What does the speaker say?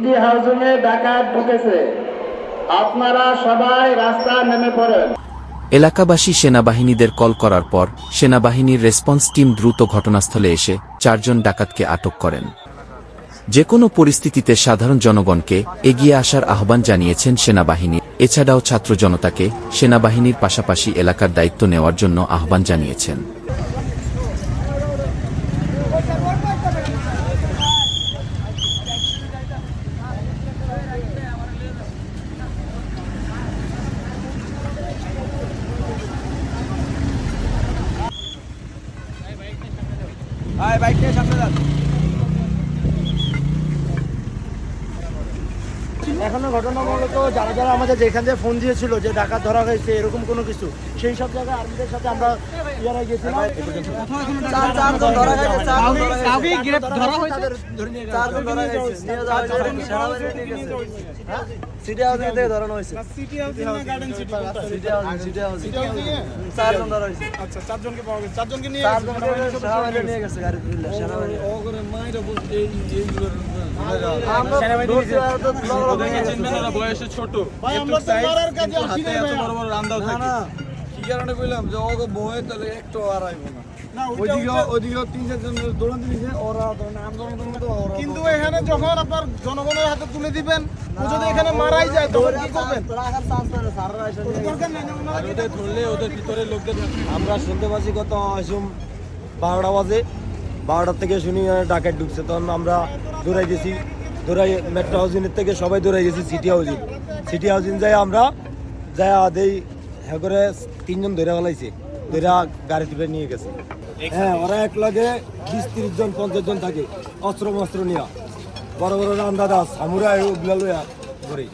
City হাউজিংয়ে ডাকাত ঢুকেছে, আপনারা সবাই রাস্তায় নেমে পড়েন। এলাকাবাসী সেনাবাহিনীদের কল করার পর সেনাবাহিনীর রেসপন্স টিম দ্রুত ঘটনাস্থলে এসে 4 জন ডাকাতকে আটক করেন। যে কোনো পরিস্থিতিতে সাধারণ জনগণকে এগিয়ে আসার আহ্বান জানিয়েছেন সেনাবাহিনী। এছাড়াও ছাত্র জনতাকে সেনাবাহিনীর পাশাপাশি এলাকার দায়িত্ব নেওয়ার জন্য আহ্বান জানিয়েছেন। এখনো ঘটনা মূলত যারা যারা আমাদের যেখান থেকে ফোন দিয়েছিল যে ডাকাত ধরা হয়েছে এরকম কোনো কিছু, সেই সব জায়গায় আর্মিদের সাথে আমরা ইয়ারা গেছিলাম। সিটি হাউজিং থেকে ধরানো হয়েছে। সিটি হাউজিং না garden city? City housing, city housing. 4 জন ধরা হয়েছে। আচ্ছা, 4 জনকে পাওয়া গেছে। 4 জনকে নিয়ে গেছে, সেনাবাহিনী নিয়ে গেছে গাড়ি তুলে। সেনাবাহিনী ও করে মাইরা বল এইগুলো সেনাবাহিনী ওদেরকে চিনবেন না, বয়সে ছোট। ভাই আমরা তো মারার কাজে আসি না, এত বড় বড় রান্দাও থাকে না। কি কারণে কইলাম যে ওগো বয়ে তাহলে একটু আর আইবো না। ওইদিকে 3-4 জন দৌড়াতে দিয়েছে, ওরা আন্দোলনের মতো ওরা। কিন্তু এখানে যখন আপনার জনগণের হাতে তুলে দিবেন, ও যদি এখানে মারাই যায় তখন কি করবেন? রাখার চান্স পাবে, সাররা এসে দরকার নাই না, ওদের ধরলে ওদের ভিতরে লোকদের। আমরা শুনতে পাচ্ছি কত 12টা বাজে, 12টার থেকে শুনি ডাকাত ঢুকছে, তখন আমরা দৌড়াই গেছি। দৌড়াই মেট্রো হাউজিংয়ের থেকে সবাই দৌড়াই গেছি সিটি হাউজিং। সিটি হাউজিং যাই আমরা যাই দেই, হ্যাঁ করে 3 জন ধরে ফেলাইছে, ধরে গাড়ি তুলে নিয়ে গেছে। হ্যাঁ, ওরা এক লাগে 20-30 জন 50 জন থাকে, অস্ত্র মস্ত্র নিয়ে, বড় বড় রান্দাদা সামুরাই ওগুলা লইয়া ধরে।